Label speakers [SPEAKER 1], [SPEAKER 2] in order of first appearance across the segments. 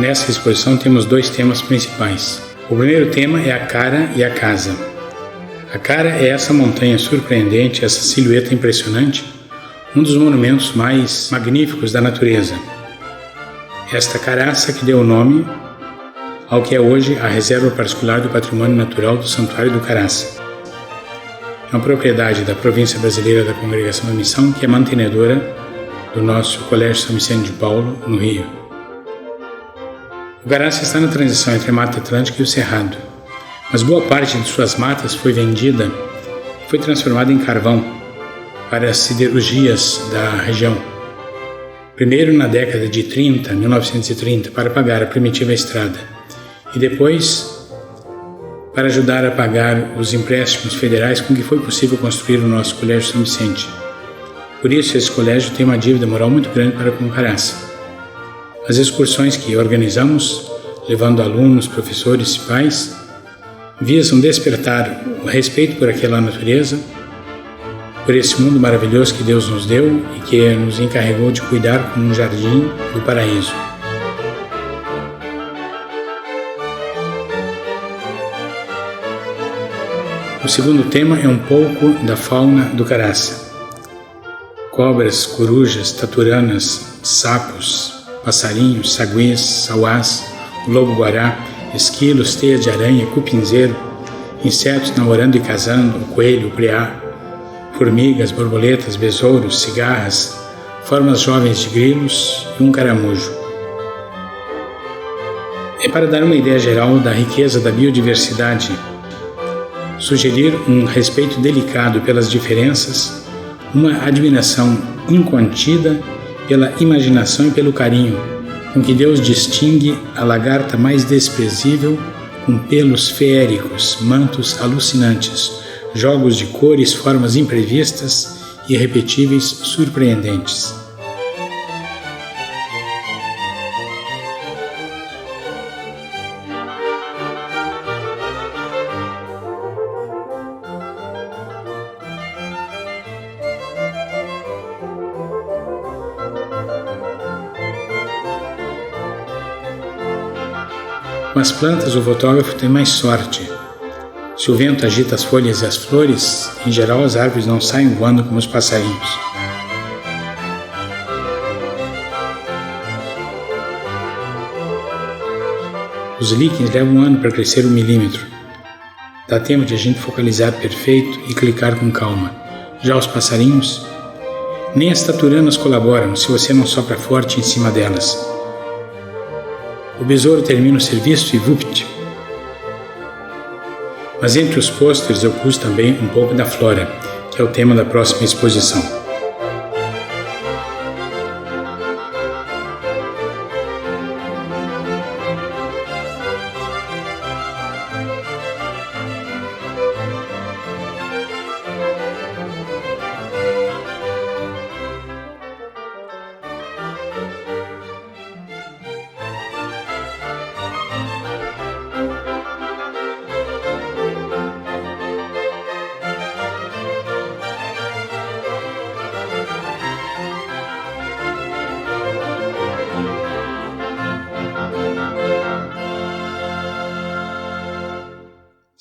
[SPEAKER 1] Nessa exposição temos dois temas principais. O primeiro tema é a cara e a casa. A cara é essa montanha surpreendente, essa silhueta impressionante, um dos monumentos mais magníficos da natureza. Esta caraça que deu o nome ao que é hoje a Reserva Particular do Patrimônio Natural do Santuário do Caraça. É uma propriedade da província brasileira da Congregação da Missão, que é mantenedora do nosso Colégio São Vicente de Paulo, no Rio. O Caraça está na transição entre a Mata Atlântica e o Cerrado, mas boa parte de suas matas foi vendida, foi transformada em carvão para as siderurgias da região. Primeiro na década de 1930, para pagar a primitiva estrada, e depois para ajudar a pagar os empréstimos federais com que foi possível construir o nosso Colégio São Vicente. Por isso, esse colégio tem uma dívida moral muito grande para com o Caraça. As excursões que organizamos, levando alunos, professores e pais, visam despertar o respeito por aquela natureza, por esse mundo maravilhoso que Deus nos deu e que nos encarregou de cuidar como um jardim do paraíso. O segundo tema é um pouco da fauna do Caraça. Cobras, corujas, taturanas, sapos, passarinhos, saguês, sauás, lobo-guará, esquilos, teia de aranha, cupinzeiro, insetos namorando e casando, o coelho, o preá, formigas, borboletas, besouros, cigarras, formas jovens de grilos e um caramujo. É para dar uma ideia geral da riqueza da biodiversidade, sugerir um respeito delicado pelas diferenças, uma admiração incontida pela imaginação e pelo carinho, com que Deus distingue a lagarta mais desprezível com pelos feéricos, mantos alucinantes, jogos de cores, formas imprevistas, irrepetíveis, surpreendentes. Com as plantas, o fotógrafo tem mais sorte. Se o vento agita as folhas e as flores, em geral as árvores não saem voando como os passarinhos. Os líquens levam um ano para crescer 1 milímetro. Dá tempo de a gente focalizar perfeito e clicar com calma. Já os passarinhos, nem as taturanas colaboram se você não sopra forte em cima delas. O besouro termina o serviço e vupt. Mas entre os pôsteres eu pus também um pouco da flora, que é o tema da próxima exposição.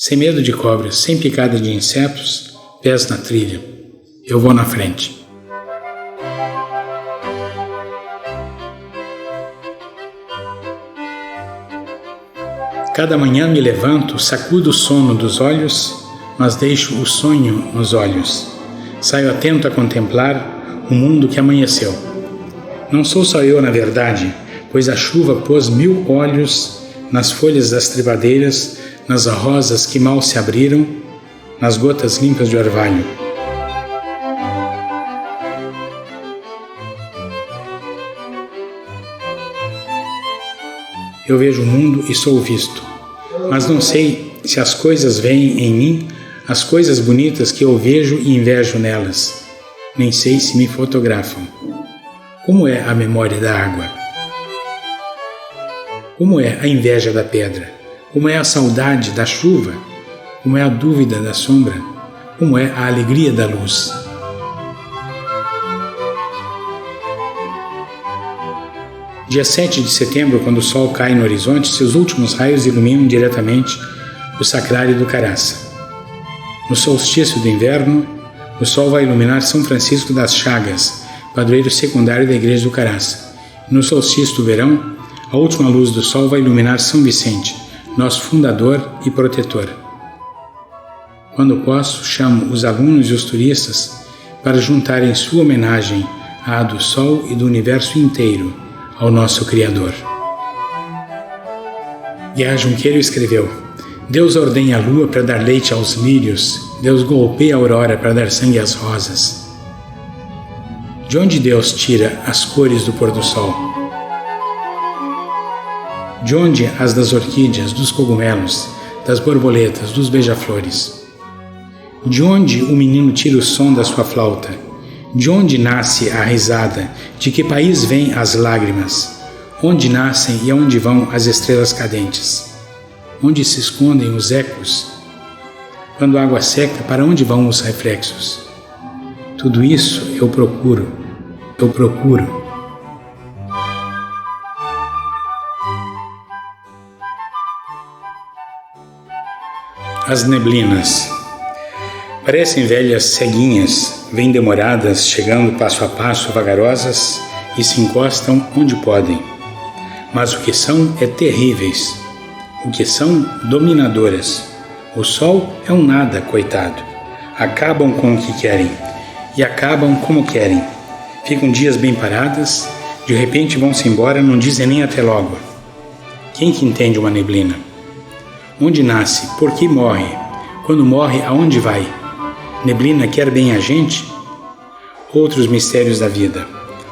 [SPEAKER 1] Sem medo de cobras, sem picada de insetos, pés na trilha. Eu vou na frente. Cada manhã me levanto, sacudo o sono dos olhos, mas deixo o sonho nos olhos. Saio atento a contemplar o mundo que amanheceu. Não sou só eu, na verdade, pois a chuva pôs 1000 olhos nas folhas das tribadeiras, nas rosas que mal se abriram, nas gotas limpas de orvalho. Eu vejo o mundo e sou visto, mas não sei se as coisas veem em mim as coisas bonitas que eu vejo e invejo nelas. Nem sei se me fotografam. Como é a memória da água? Como é a inveja da pedra? Como é a saudade da chuva? Como é a dúvida da sombra? Como é a alegria da luz? Dia 7 de setembro, quando o sol cai no horizonte, seus últimos raios iluminam diretamente o sacrário do Caraça. No solstício do inverno, o sol vai iluminar São Francisco das Chagas, padroeiro secundário da igreja do Caraça. No solstício do verão, a última luz do sol vai iluminar São Vicente, nosso fundador e protetor. Quando posso, chamo os alunos e os turistas para juntarem sua homenagem à do sol e do universo inteiro ao nosso Criador. Guiá Junqueiro escreveu: Deus ordenha a lua para dar leite aos lírios, Deus golpeia a aurora para dar sangue às rosas. De onde Deus tira as cores do pôr do sol? De onde as das orquídeas, dos cogumelos, das borboletas, dos beija-flores? De onde o menino tira o som da sua flauta? De onde nasce a risada? De que país vêm as lágrimas? Onde nascem e aonde vão as estrelas cadentes? Onde se escondem os ecos? Quando a água seca, para onde vão os reflexos? Tudo isso eu procuro. As neblinas. Parecem velhas ceguinhas, vêm demoradas, chegando passo a passo, vagarosas, e se encostam onde podem. Mas o que são é terríveis. O que são dominadoras. O sol é um nada, coitado. Acabam com o que querem, e acabam como querem. Ficam dias bem paradas, de repente vão-se embora, não dizem nem até logo. Quem que entende uma neblina? Onde nasce? Por que morre? Quando morre, aonde vai? Neblina quer bem a gente? Outros mistérios da vida.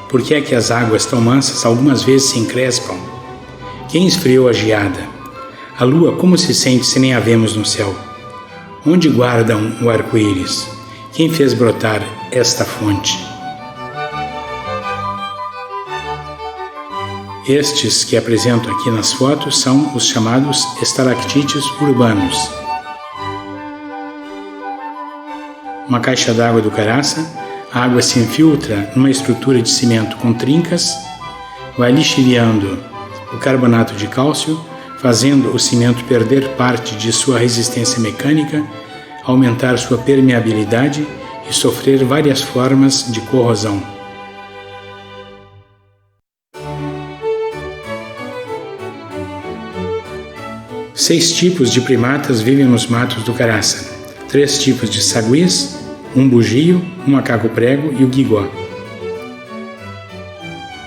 [SPEAKER 1] Por que é que as águas tão mansas algumas vezes se encrespam? Quem esfriou a geada? A lua como se sente se nem a vemos no céu? Onde guardam o arco-íris? Quem fez brotar esta fonte? Estes que apresento aqui nas fotos são os chamados estalactites urbanos. Uma caixa d'água do Caraça, a água se infiltra numa estrutura de cimento com trincas, vai lixiviando o carbonato de cálcio, fazendo o cimento perder parte de sua resistência mecânica, aumentar sua permeabilidade e sofrer várias formas de corrosão. Seis tipos de primatas vivem nos matos do Caraça. 3 tipos de saguis, um bugio, um macaco-prego e o guigó.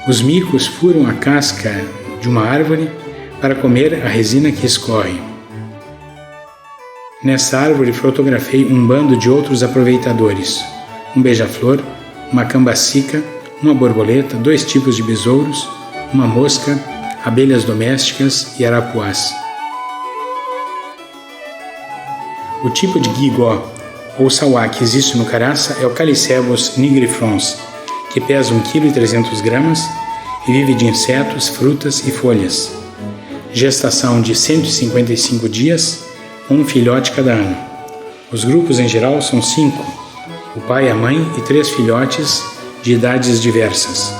[SPEAKER 1] Os micos furam a casca de uma árvore para comer a resina que escorre. Nessa árvore fotografei um bando de outros aproveitadores, um beija-flor, uma cambacica, uma borboleta, 2 tipos de besouros, uma mosca, abelhas domésticas e arapuás. O tipo de guigó ou sauá que existe no Caraça é o Calicebus nigrifrons, que pesa 1,3 kg e vive de insetos, frutas e folhas. Gestação de 155 dias, um filhote cada ano. Os grupos em geral são 5, o pai, a mãe e 3 filhotes de idades diversas.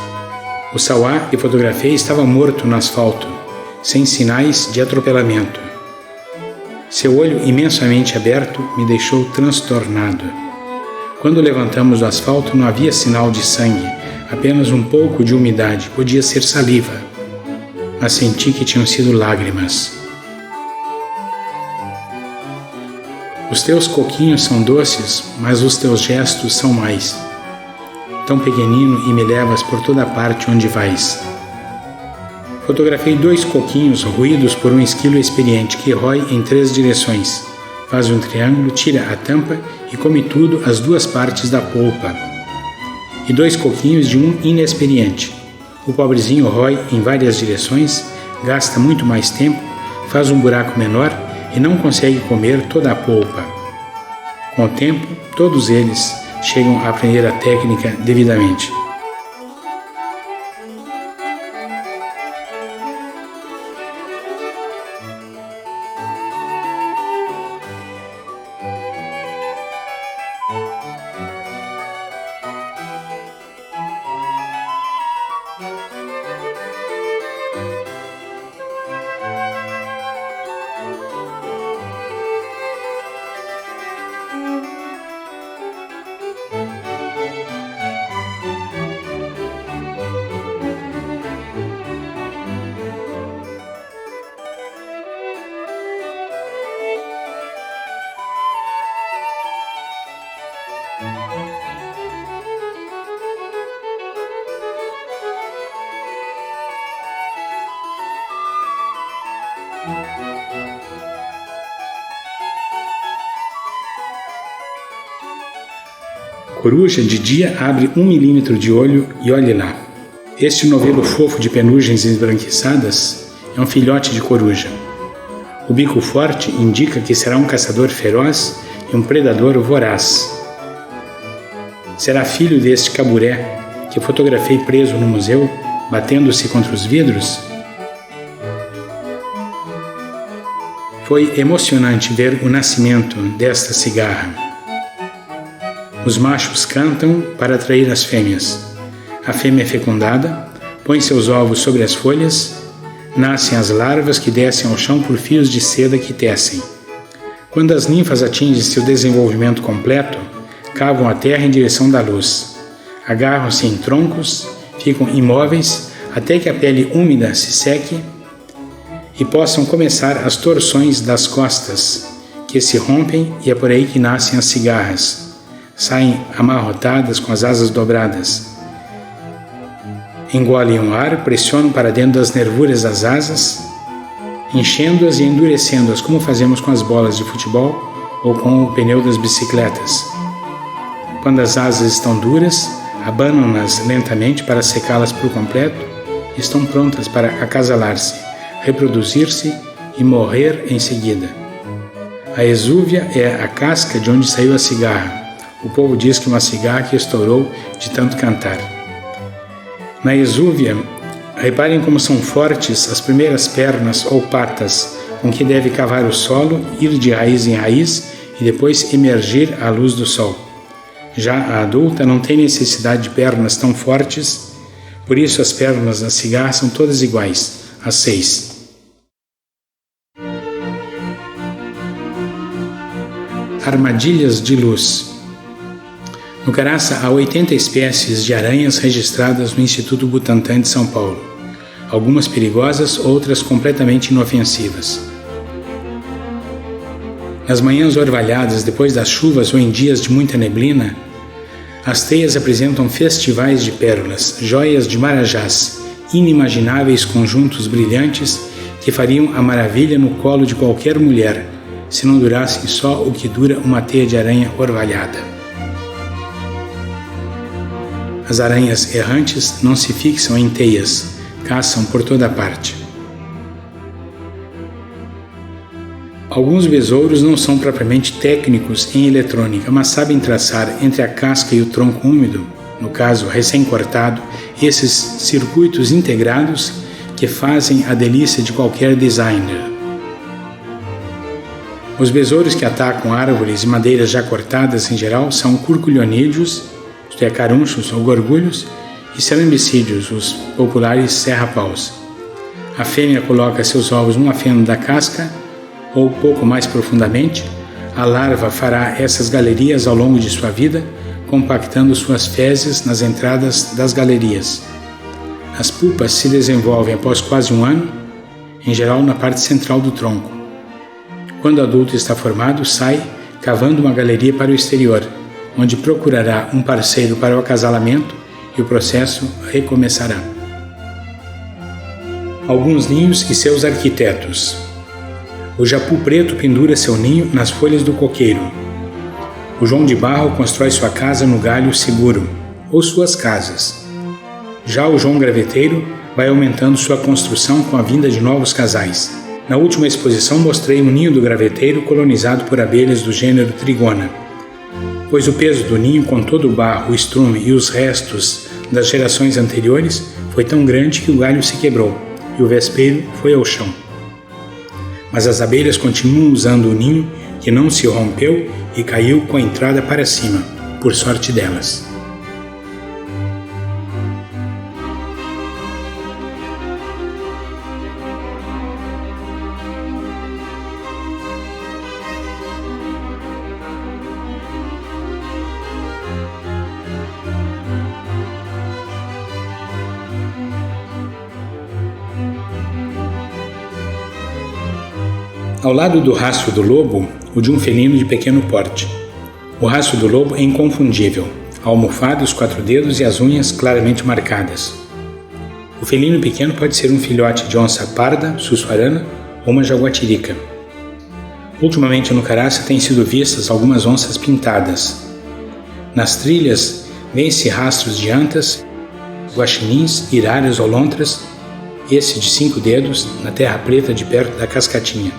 [SPEAKER 1] O sauá que fotografei estava morto no asfalto, sem sinais de atropelamento. Seu olho imensamente aberto me deixou transtornado. Quando levantamos do asfalto não havia sinal de sangue, apenas um pouco de umidade, podia ser saliva, mas senti que tinham sido lágrimas. Os teus coquinhos são doces, mas os teus gestos são mais. Tão pequenino e me levas por toda parte onde vais. Fotografei 2 coquinhos roídos por um esquilo experiente que rói em 3 direções. Faz um triângulo, tira a tampa e come tudo as 2 partes da polpa. E 2 coquinhos de um inexperiente. O pobrezinho rói em várias direções, gasta muito mais tempo, faz um buraco menor e não consegue comer toda a polpa. Com o tempo, todos eles chegam a aprender a técnica devidamente. Coruja de dia abre 1 milímetro de olho e olhe lá. Este novelo fofo de penugens esbranquiçadas é um filhote de coruja. O bico forte indica que será um caçador feroz e um predador voraz. Será filho deste caburé que fotografei preso no museu, batendo-se contra os vidros? Foi emocionante ver o nascimento desta cigarra. Os machos cantam para atrair as fêmeas. A fêmea é fecundada, põe seus ovos sobre as folhas, nascem as larvas que descem ao chão por fios de seda que tecem. Quando as ninfas atingem seu desenvolvimento completo, cavam a terra em direção da luz. Agarram-se em troncos, ficam imóveis até que a pele úmida se seque e possam começar as torções das costas, que se rompem, e é por aí que nascem as cigarras. Saem amarrotadas com as asas dobradas. Engolem o ar, pressionam para dentro das nervuras das asas, enchendo-as e endurecendo-as, como fazemos com as bolas de futebol ou com o pneu das bicicletas. Quando as asas estão duras, abanam-nas lentamente para secá-las por completo e estão prontas para acasalar-se, reproduzir-se e morrer em seguida. A exúvia é a casca de onde saiu a cigarra. O povo diz que uma cigarra que estourou de tanto cantar. Na exúvia, reparem como são fortes as primeiras pernas ou patas com que deve cavar o solo, ir de raiz em raiz e depois emergir à luz do sol. Já a adulta não tem necessidade de pernas tão fortes, por isso as pernas da cigarra são todas iguais, as 6. Armadilhas de luz. No Caraça há 80 espécies de aranhas registradas no Instituto Butantan de São Paulo, algumas perigosas, outras completamente inofensivas. Nas manhãs orvalhadas depois das chuvas ou em dias de muita neblina, as teias apresentam festivais de pérolas, joias de marajás, inimagináveis conjuntos brilhantes que fariam a maravilha no colo de qualquer mulher, se não durassem só o que dura uma teia de aranha orvalhada. As aranhas errantes não se fixam em teias, caçam por toda parte. Alguns besouros não são propriamente técnicos em eletrônica, mas sabem traçar entre a casca e o tronco úmido, no caso recém-cortado, esses circuitos integrados que fazem a delícia de qualquer designer. Os besouros que atacam árvores e madeiras já cortadas em geral são curculionídeos, isto é, carunchos ou gorgulhos, e celambicídeos, os populares serra-paus. A fêmea coloca seus ovos numa fenda da casca ou pouco mais profundamente. A larva fará essas galerias ao longo de sua vida, compactando suas fezes nas entradas das galerias. As pupas se desenvolvem após quase um ano, em geral na parte central do tronco. Quando o adulto está formado, sai cavando uma galeria para o exterior, onde procurará um parceiro para o acasalamento e o processo recomeçará. Alguns ninhos e seus arquitetos. O japu preto pendura seu ninho nas folhas do coqueiro. O João de Barro constrói sua casa no galho seguro, ou suas casas. Já o João Graveteiro vai aumentando sua construção com a vinda de novos casais. Na última exposição mostrei um ninho do graveteiro colonizado por abelhas do gênero Trigona, pois o peso do ninho com todo o barro, o estrume e os restos das gerações anteriores foi tão grande que o galho se quebrou e o vespeiro foi ao chão. Mas as abelhas continuam usando o ninho que não se rompeu e caiu com a entrada para cima, por sorte delas. Ao lado do rastro do lobo, o de um felino de pequeno porte. O rastro do lobo é inconfundível, a almofada, os 4 dedos e as unhas claramente marcadas. O felino pequeno pode ser um filhote de onça parda, sussuarana ou uma jaguatirica. Ultimamente no Caraça têm sido vistas algumas onças pintadas. Nas trilhas, vêem-se rastros de antas, guaxinins, iraras ou lontras, esse de 5 dedos, na terra preta de perto da cascatinha.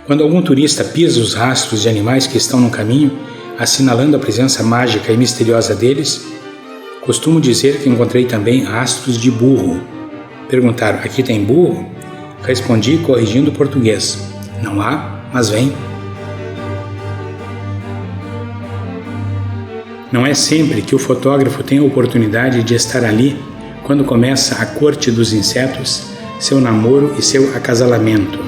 [SPEAKER 1] Quando algum turista pisa os rastros de animais que estão no caminho, assinalando a presença mágica e misteriosa deles, costumo dizer que encontrei também rastros de burro. Perguntaram: aqui tem burro? Respondi corrigindo o português: não há, mas vem. Não é sempre que o fotógrafo tem a oportunidade de estar ali quando começa a corte dos insetos, seu namoro e seu acasalamento.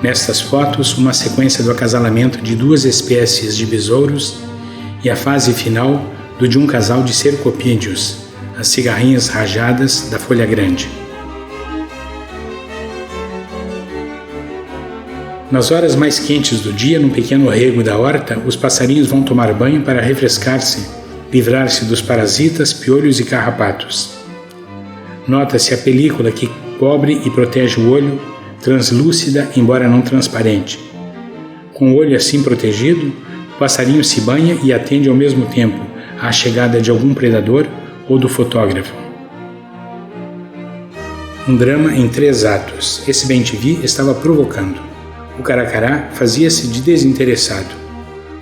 [SPEAKER 1] Nestas fotos, uma sequência do acasalamento de 2 espécies de besouros e a fase final do de um casal de cercopídeos, as cigarrinhas rajadas da folha grande. Nas horas mais quentes do dia, num pequeno rego da horta, os passarinhos vão tomar banho para refrescar-se, livrar-se dos parasitas, piolhos e carrapatos. Nota-se a película que cobre e protege o olho, translúcida, embora não transparente. Com o olho assim protegido, o passarinho se banha e atende ao mesmo tempo à chegada de algum predador ou do fotógrafo. Um drama em 3 atos. Esse bem-te-vi estava provocando. O caracará fazia-se de desinteressado.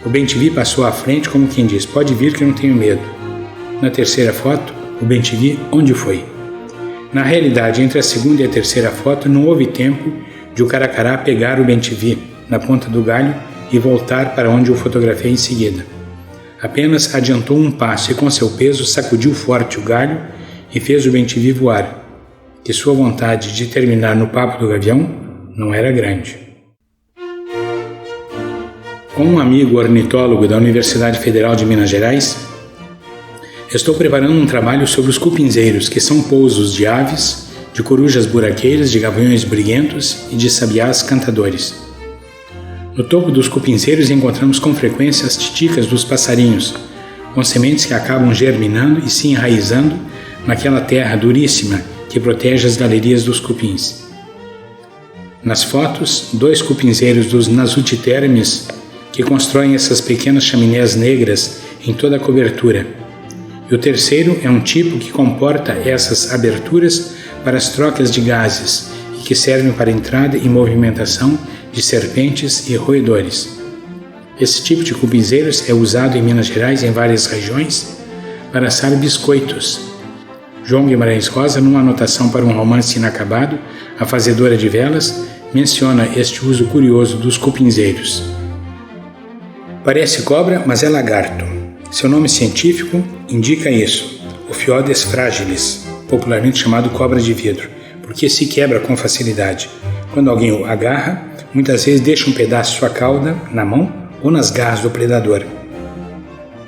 [SPEAKER 1] O bem-te-vi passou à frente como quem diz: pode vir que eu não tenho medo. Na terceira foto, o bem-te-vi onde foi? Na realidade, entre a segunda e a terceira foto, não houve tempo de o caracará pegar o bem-te-vi na ponta do galho e voltar para onde o fotografei em seguida. Apenas adiantou um passo e com seu peso sacudiu forte o galho e fez o bem-te-vi voar, que sua vontade de terminar no papo do gavião não era grande. Com um amigo ornitólogo da Universidade Federal de Minas Gerais, estou preparando um trabalho sobre os cupinzeiros, que são pousos de aves, de corujas buraqueiras, de gaviões briguentos e de sabiás cantadores. No topo dos cupinzeiros encontramos com frequência as titicas dos passarinhos, com sementes que acabam germinando e se enraizando naquela terra duríssima que protege as galerias dos cupins. Nas fotos, 2 cupinzeiros dos Nasutitermes que constroem essas pequenas chaminés negras em toda a cobertura. E o terceiro é um tipo que comporta essas aberturas para as trocas de gases e que servem para entrada e movimentação de serpentes e roedores. Esse tipo de cupinzeiros é usado em Minas Gerais em várias regiões para assar biscoitos. João Guimarães Rosa, numa anotação para um romance inacabado, A Fazedora de Velas, menciona este uso curioso dos cupinzeiros. Parece cobra, mas é lagarto. Seu nome científico indica isso, Ophioides fragilis, popularmente chamado cobra de vidro, porque se quebra com facilidade. Quando alguém o agarra, muitas vezes deixa um pedaço de sua cauda na mão ou nas garras do predador.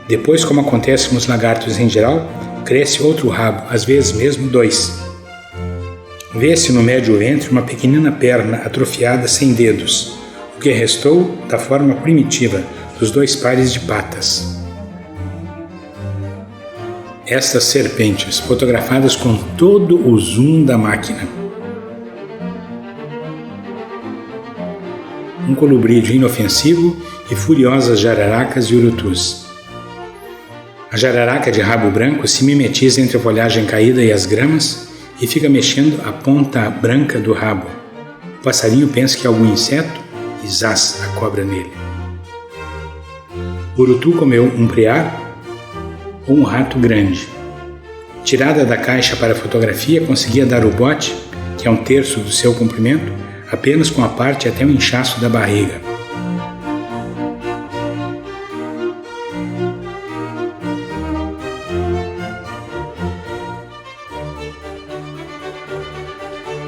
[SPEAKER 1] Depois, como acontece com os lagartos em geral, cresce outro rabo, às vezes mesmo 2. Vê-se no médio ventre uma pequenina perna atrofiada sem dedos, o que restou da forma primitiva dos 2 pares de patas. Estas serpentes, fotografadas com todo o zoom da máquina. Um colubrídeo inofensivo e furiosas jararacas e urutus. A jararaca de rabo branco se mimetiza entre a folhagem caída e as gramas e fica mexendo a ponta branca do rabo. O passarinho pensa que é algum inseto e zás a cobra nele. O urutu comeu um preá ou um rato grande. Tirada da caixa para fotografia, conseguia dar o bote, que é 1/3 do seu comprimento, apenas com a parte até o inchaço da barriga.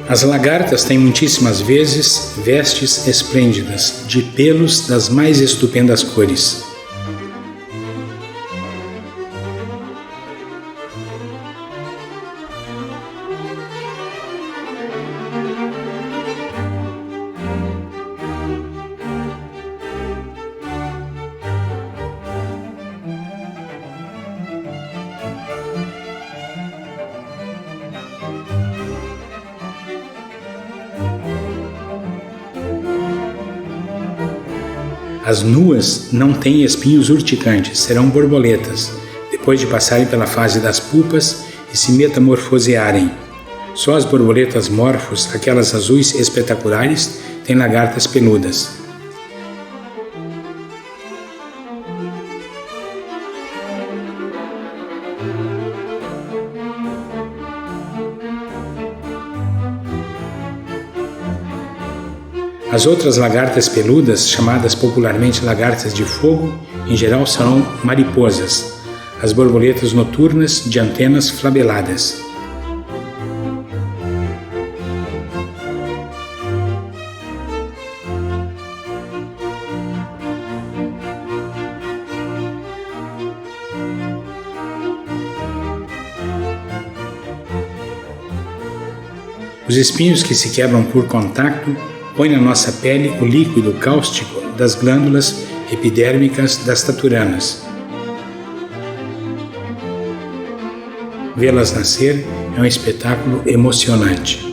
[SPEAKER 1] As lagartas têm muitíssimas vezes vestes esplêndidas, de pelos das mais estupendas cores. As nuas não têm espinhos urticantes, serão borboletas, depois de passarem pela fase das pupas e se metamorfosearem. Só as borboletas morfos, aquelas azuis espetaculares, têm lagartas peludas. As outras lagartas peludas, chamadas popularmente lagartas de fogo, em geral são mariposas, as borboletas noturnas de antenas flabeladas. Os espinhos que se quebram por contato põe na nossa pele o líquido cáustico das glândulas epidérmicas das taturanas. Vê-las nascer é um espetáculo emocionante.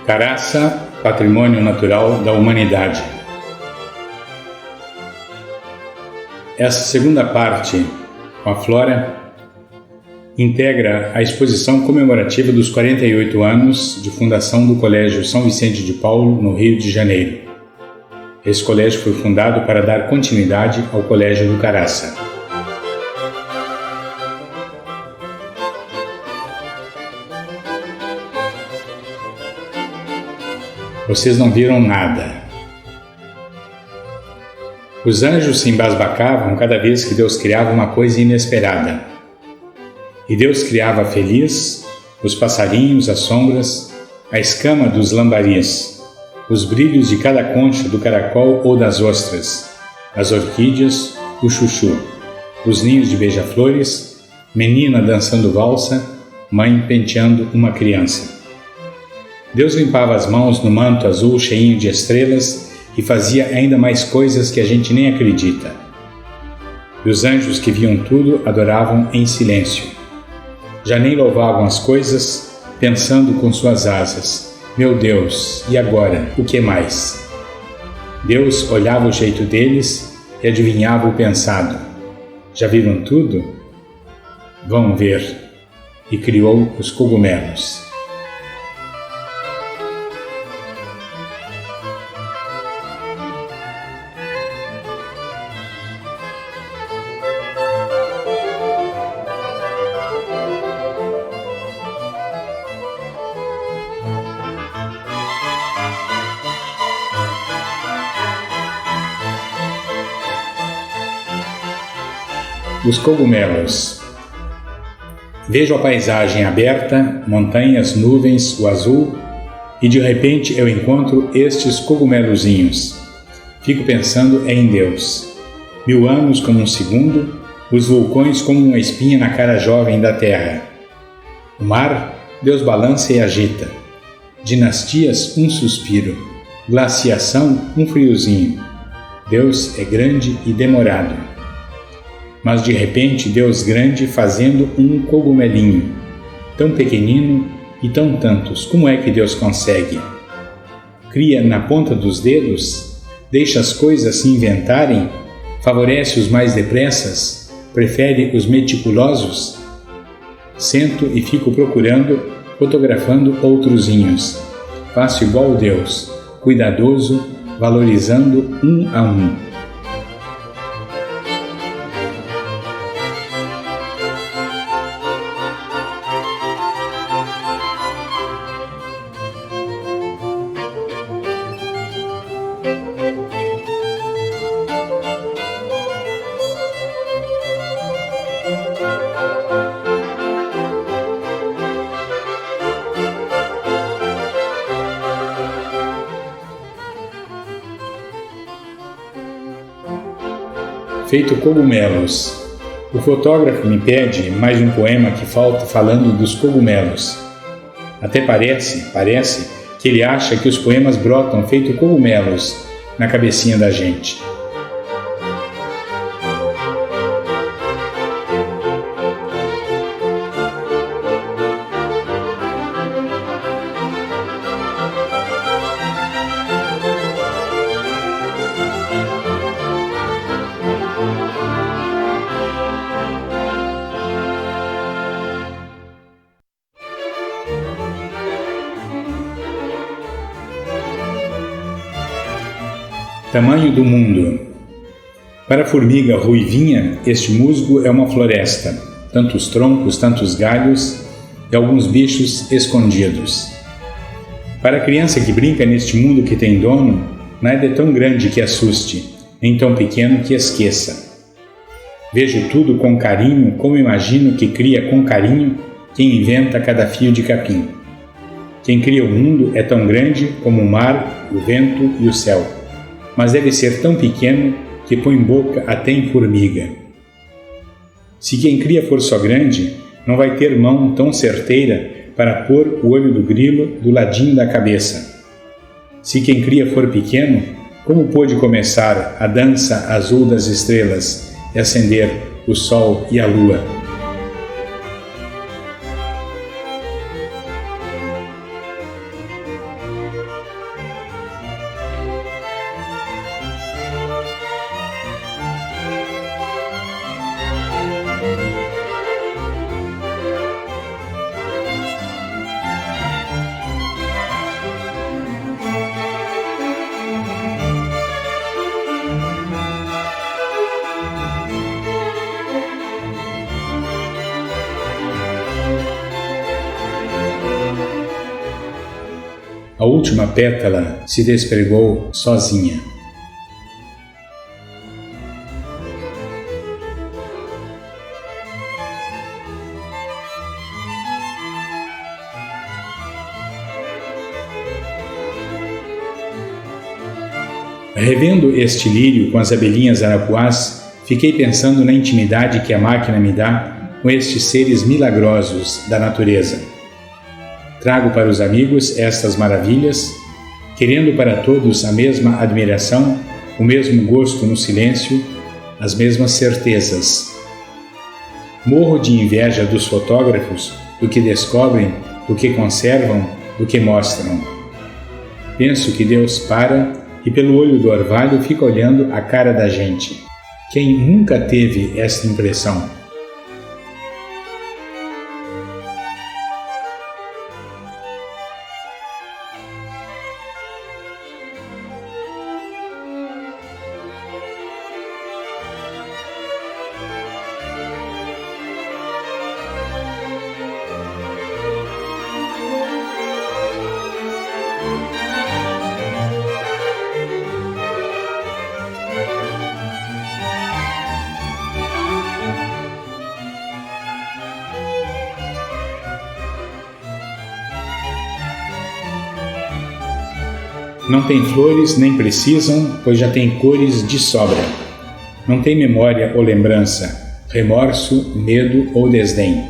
[SPEAKER 1] Caraça, patrimônio natural da humanidade. Essa segunda parte, com a flora, integra a exposição comemorativa dos 48 anos de fundação do Colégio São Vicente de Paulo, no Rio de Janeiro. Esse colégio foi fundado para dar continuidade ao Colégio do Caraça. Vocês não viram nada. Os anjos se embasbacavam cada vez que Deus criava uma coisa inesperada. E Deus criava feliz os passarinhos, as sombras, a escama dos lambaris, os brilhos de cada concha do caracol ou das ostras, as orquídeas, o chuchu, os ninhos de beija-flores, menina dançando valsa, mãe penteando uma criança. Deus limpava as mãos no manto azul cheinho de estrelas e fazia ainda mais coisas que a gente nem acredita. E os anjos que viam tudo adoravam em silêncio. Já nem louvavam as coisas, pensando com suas asas: meu Deus, e agora, o que mais? Deus olhava o jeito deles e adivinhava o pensado. Já viram tudo? Vão ver. E criou os cogumelos. Os cogumelos. Vejo a paisagem aberta, montanhas, nuvens, o azul, e de repente eu encontro estes cogumelozinhos. Fico pensando em Deus. 1000 anos como um segundo, os vulcões como uma espinha na cara jovem da terra. O mar, Deus balança e agita. Dinastias, um suspiro. Glaciação, um friozinho. Deus é grande e demorado. Mas de repente Deus grande fazendo um cogumelinho, tão pequenino e tão tantos, como é que Deus consegue? Cria na ponta dos dedos? Deixa as coisas se inventarem? Favorece os mais depressas? Prefere os meticulosos? Sento e fico procurando, fotografando outrozinhos. Faço igual Deus, cuidadoso, valorizando um a um. Feito cogumelos. O fotógrafo me pede mais um poema que falta falando dos cogumelos. Até parece que ele acha que os poemas brotam feito cogumelos na cabecinha da gente. Tamanho do mundo. Para a formiga ruivinha, este musgo é uma floresta, tantos troncos, tantos galhos e alguns bichos escondidos. Para a criança que brinca neste mundo que tem dono, nada é tão grande que assuste, nem tão pequeno que esqueça. Vejo tudo com carinho, como imagino que cria com carinho quem inventa cada fio de capim. Quem cria o mundo é tão grande como o mar, o vento e o céu, mas deve ser tão pequeno que põe boca até em formiga. Se quem cria for só grande, não vai ter mão tão certeira para pôr o olho do grilo do ladinho da cabeça. Se quem cria for pequeno, como pôde começar a dança azul das estrelas e acender o sol e a lua? A última pétala se despregou sozinha. Revendo este lírio com as abelhinhas arapuás, fiquei pensando na intimidade que a máquina me dá com estes seres milagrosos da natureza. Trago para os amigos estas maravilhas, querendo para todos a mesma admiração, o mesmo gosto no silêncio, as mesmas certezas. Morro de inveja dos fotógrafos, do que descobrem, do que conservam, do que mostram. Penso que Deus para e pelo olho do orvalho fica olhando a cara da gente. Quem nunca teve esta impressão? Não tem flores, nem precisam, pois já tem cores de sobra. Não tem memória ou lembrança, remorso, medo ou desdém.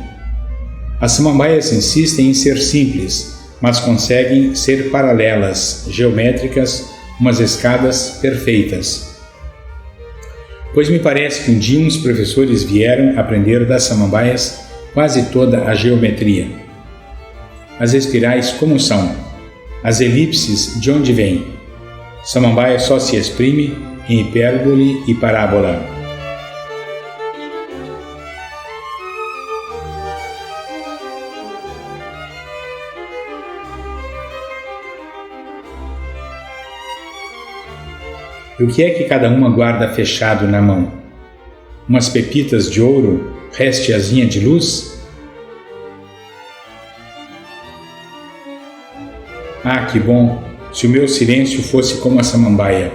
[SPEAKER 1] As samambaias insistem em ser simples, mas conseguem ser paralelas, geométricas, umas escadas perfeitas. Pois me parece que um dia uns professores vieram aprender das samambaias quase toda a geometria. As espirais como são? As elipses de onde vêm? Samambaia só se exprime em hipérbole e parábola. E o que é que cada uma guarda fechado na mão? Umas pepitas de ouro, resteazinha de luz? Ah, que bom, se o meu silêncio fosse como a samambaia,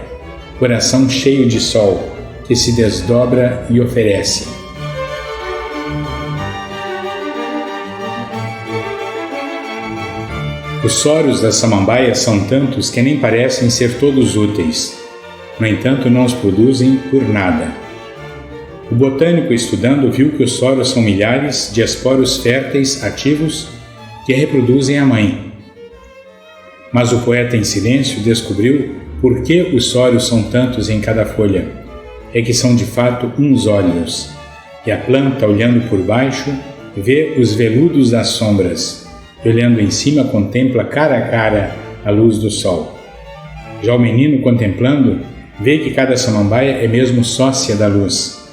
[SPEAKER 1] coração cheio de sol, que se desdobra e oferece. Os soros da samambaia são tantos que nem parecem ser todos úteis. No entanto, não os produzem por nada. O botânico, estudando, viu que os soros são milhares de esporos férteis ativos que reproduzem a mãe. Mas o poeta em silêncio descobriu por que os sórios são tantos em cada folha. É que são de fato uns olhos. E a planta, olhando por baixo, vê os veludos das sombras. E olhando em cima, contempla cara a cara a luz do sol. Já o menino, contemplando, vê que cada samambaia é mesmo sócia da luz.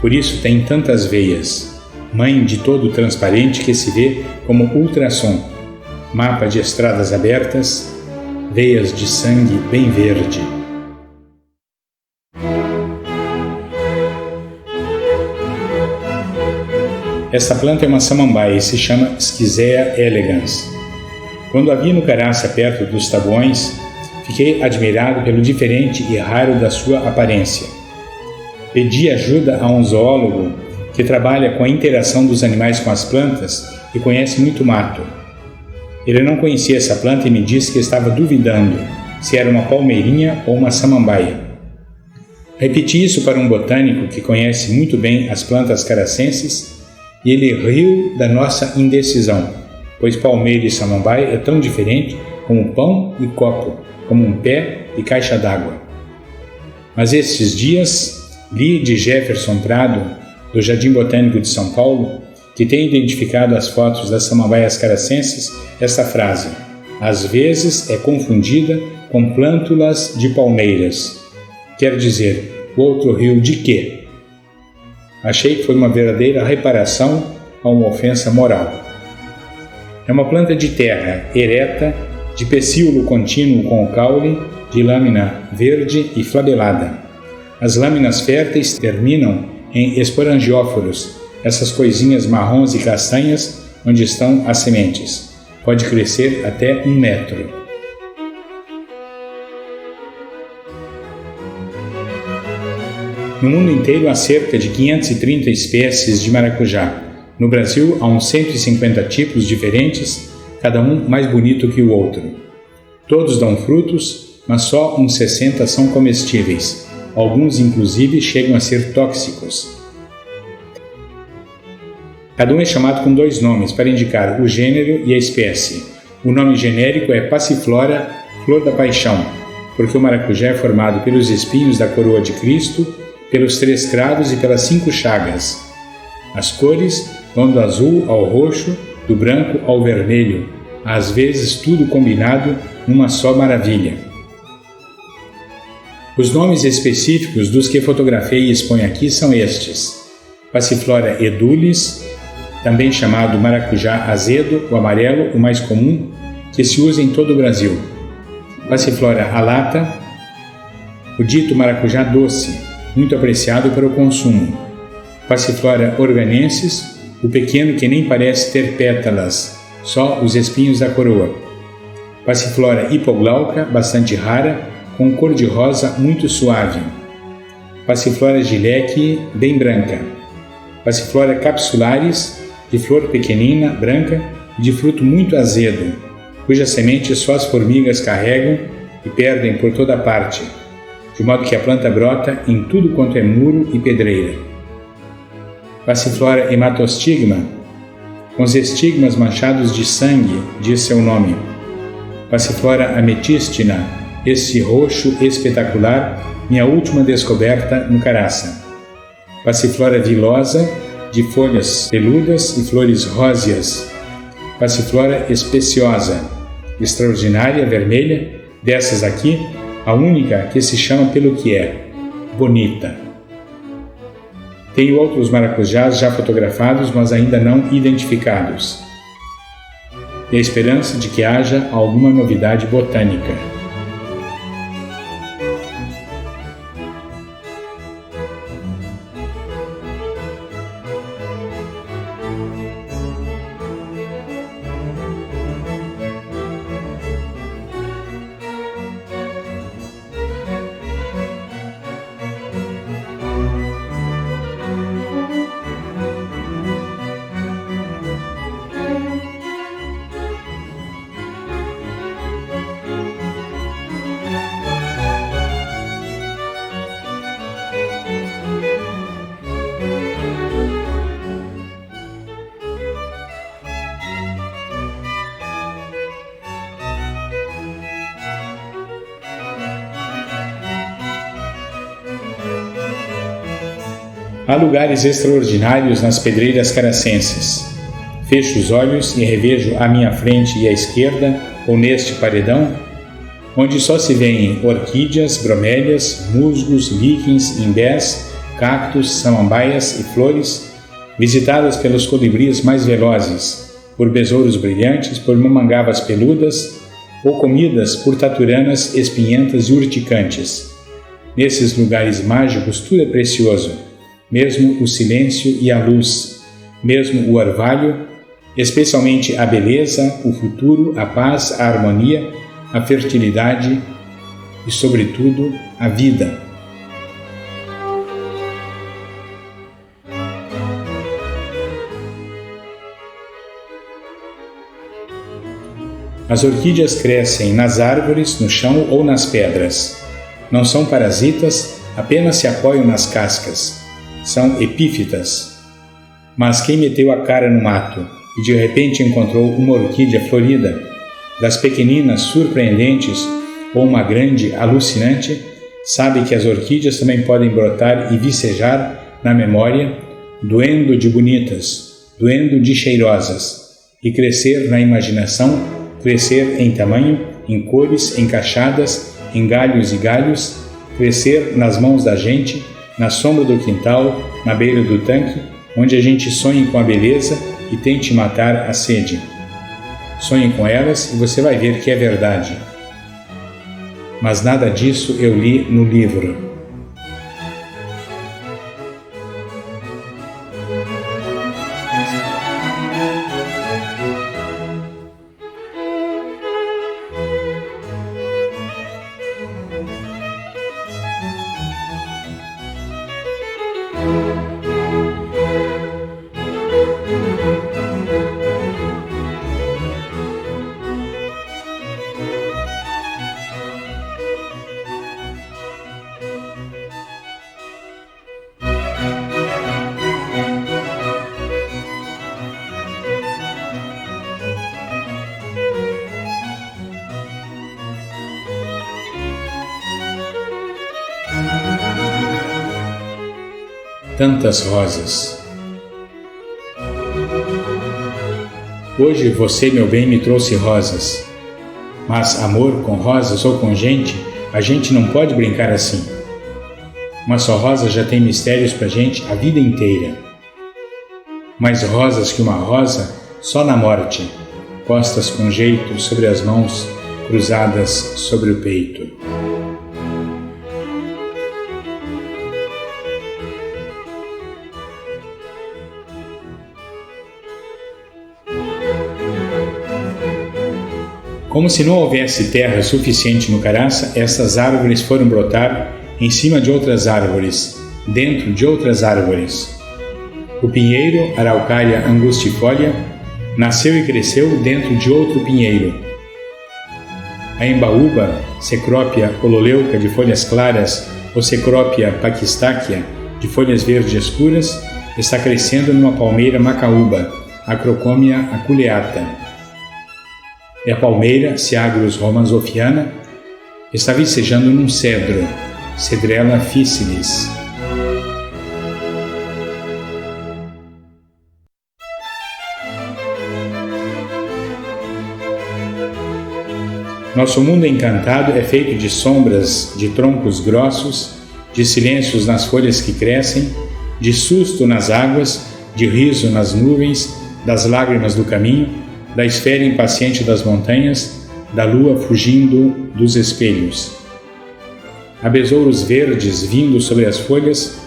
[SPEAKER 1] Por isso tem tantas veias, mãe de todo transparente que se vê como ultrassom. Mapa de estradas abertas, veias de sangue bem verde. Esta planta é uma samambaia e se chama Schizea elegans. Quando a vi no Caraça perto dos tabuões, fiquei admirado pelo diferente e raro da sua aparência. Pedi ajuda a um zoólogo que trabalha com a interação dos animais com as plantas e conhece muito mato. Ele não conhecia essa planta e me disse que estava duvidando se era uma palmeirinha ou uma samambaia. Repeti isso para um botânico que conhece muito bem as plantas caracenses e ele riu da nossa indecisão, pois palmeira e samambaia é tão diferente como pão e copo, como um pé e caixa d'água. Mas estes dias li de Jefferson Prado, do Jardim Botânico de São Paulo, que tem identificado as fotos das samambaias caracenses, esta frase: às vezes é confundida com plântulas de palmeiras. Quer dizer, o outro riu de quê? Achei que foi uma verdadeira reparação a uma ofensa moral. É uma planta de terra, ereta, de pecíolo contínuo com o caule, de lâmina verde e flabelada. As lâminas férteis terminam em esporangióforos, essas coisinhas marrons e castanhas onde estão as sementes. Pode crescer até 1 metro. No mundo inteiro há cerca de 530 espécies de maracujá. No Brasil há uns 150 tipos diferentes, cada um mais bonito que o outro. Todos dão frutos, mas só uns 60 são comestíveis. Alguns, inclusive, chegam a ser tóxicos. Cada um é chamado com 2 nomes para indicar o gênero e a espécie. O nome genérico é Passiflora, flor da paixão, porque o maracujá é formado pelos espinhos da coroa de Cristo, pelos 3 cravos e pelas 5 chagas. As cores vão do azul ao roxo, do branco ao vermelho, às vezes tudo combinado numa só maravilha. Os nomes específicos dos que fotografei e exponho aqui são estes: Passiflora edulis, também chamado maracujá azedo, o amarelo, o mais comum, que se usa em todo o Brasil. Passiflora alata, o dito maracujá doce, muito apreciado para o consumo. Passiflora organensis, o pequeno que nem parece ter pétalas, só os espinhos da coroa. Passiflora hipoglauca, bastante rara, com cor de rosa muito suave. Passiflora gileki, bem branca. Passiflora capsularis, de flor pequenina, branca e de fruto muito azedo, cujas sementes só as formigas carregam e perdem por toda parte, de modo que a planta brota em tudo quanto é muro e pedreira. Passiflora hematostigma, com os estigmas manchados de sangue, diz seu nome. Passiflora ametístina, esse roxo espetacular, minha última descoberta no Caraça. Passiflora vilosa, de folhas peludas e flores róseas. Passiflora especiosa, extraordinária, vermelha, dessas aqui, a única que se chama pelo que é, bonita. Tenho outros maracujás já fotografados, mas ainda não identificados. E a esperança de que haja alguma novidade botânica. Há lugares extraordinários nas pedreiras caracenses. Fecho os olhos e revejo à minha frente e à esquerda, ou neste paredão, onde só se vêem orquídeas, bromélias, musgos, líquens, imbés, cactos, samambaias e flores, visitadas pelos colibris mais velozes, por besouros brilhantes, por mamangavas peludas, ou comidas por taturanas espinhentas e urticantes. Nesses lugares mágicos tudo é precioso, mesmo o silêncio e a luz, mesmo o orvalho, especialmente a beleza, o futuro, a paz, a harmonia, a fertilidade e, sobretudo, a vida. As orquídeas crescem nas árvores, no chão ou nas pedras. Não são parasitas, apenas se apoiam nas cascas. São epífitas. Mas quem meteu a cara no mato e de repente encontrou uma orquídea florida, das pequeninas surpreendentes ou uma grande alucinante, sabe que as orquídeas também podem brotar e vicejar na memória, doendo de bonitas, doendo de cheirosas, e crescer na imaginação, crescer em tamanho, em cores, encaixadas, em galhos e galhos, crescer nas mãos da gente, na sombra do quintal, na beira do tanque, onde a gente sonhe com a beleza e tente matar a sede. Sonhe com elas e você vai ver que é verdade. Mas nada disso eu li no livro. Tantas rosas. Hoje você, meu bem, me trouxe rosas. Mas amor com rosas ou com gente A gente não pode brincar assim. Uma só rosa já tem mistérios pra gente a vida inteira. Mais rosas que uma rosa, só na morte, postas com jeito sobre as mãos, cruzadas sobre o peito. Como se não houvesse terra suficiente no Caraça, essas árvores foram brotar em cima de outras árvores, dentro de outras árvores. O pinheiro, Araucária angustifolia, nasceu e cresceu dentro de outro pinheiro. A embaúba, Cecrópia ololeuca de folhas claras ou Cecrópia paquistáquia de folhas verdes escuras, está crescendo numa palmeira macaúba, Acrocomia aculeata. E a palmeira, Seagrus romanzofiana, está vicejando num cedro, Cedrela ficilis. Nosso mundo encantado é feito de sombras, de troncos grossos, de silêncios nas folhas que crescem, de susto nas águas, de riso nas nuvens, das lágrimas do caminho, da esfera impaciente das montanhas, da lua fugindo dos espelhos. Há besouros verdes vindo sobre as folhas,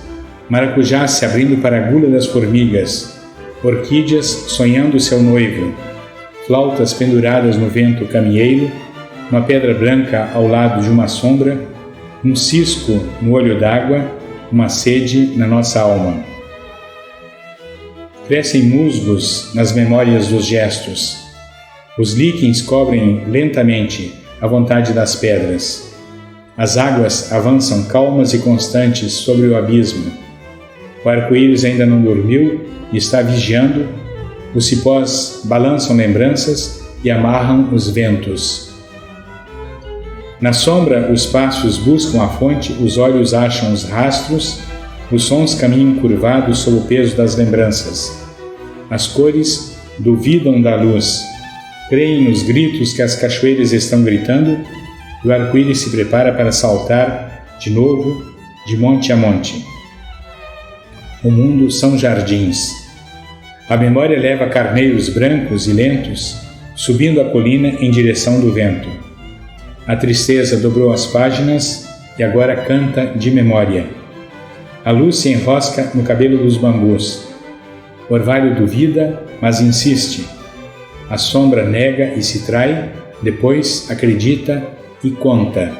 [SPEAKER 1] maracujás se abrindo para a gula das formigas, orquídeas sonhando seu noivo, flautas penduradas no vento camieiro, uma pedra branca ao lado de uma sombra, um cisco no olho d'água, uma sede na nossa alma. Crescem musgos nas memórias dos gestos. Os líquens cobrem lentamente a vontade das pedras. As águas avançam calmas e constantes sobre o abismo. O arco-íris ainda não dormiu e está vigiando. Os cipós balançam lembranças e amarram os ventos. Na sombra, os passos buscam a fonte, os olhos acham os rastros, os sons caminham curvados sob o peso das lembranças. As cores duvidam da luz, creem nos gritos que as cachoeiras estão gritando, e o arco-íris se prepara para saltar de novo, de monte a monte. O mundo são jardins. A memória leva carneiros brancos e lentos, subindo a colina em direção do vento. A tristeza dobrou as páginas e agora canta de memória. A luz se enrosca no cabelo dos bambus. O orvalho duvida, mas insiste. A sombra nega e se trai, depois acredita e conta.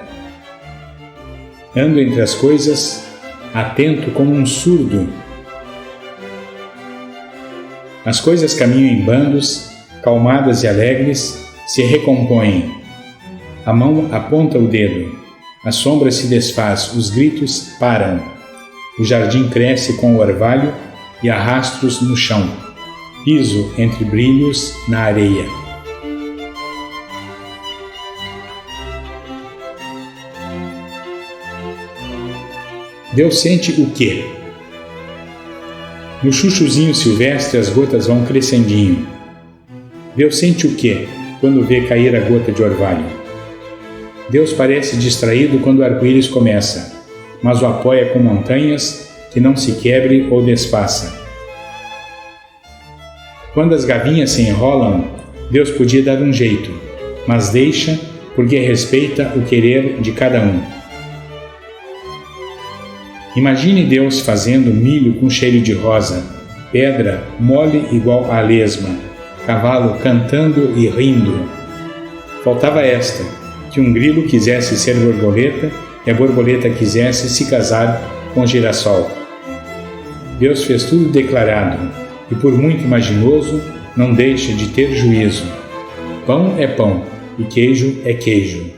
[SPEAKER 1] Ando entre as coisas, atento como um surdo. As coisas caminham em bandos, calmadas e alegres, se recompõem. A mão aponta o dedo. A sombra se desfaz, os gritos param. O jardim cresce com o orvalho e há rastros no chão. Piso entre brilhos na areia. Deus sente o quê? No chuchuzinho silvestre as gotas vão crescendinho. Deus sente o quê quando vê cair a gota de orvalho? Deus parece distraído quando o arco-íris começa, mas o apoia com montanhas que não se quebre ou desfaça. Quando as gavinhas se enrolam, Deus podia dar um jeito, mas deixa porque respeita o querer de cada um. Imagine Deus fazendo milho com cheiro de rosa, pedra mole igual a lesma, cavalo cantando e rindo. Faltava esta, que um grilo quisesse ser borboleta e a borboleta quisesse se casar com girassol. Deus fez tudo declarado, e por muito imaginoso, não deixa de ter juízo. Pão é pão, e queijo é queijo.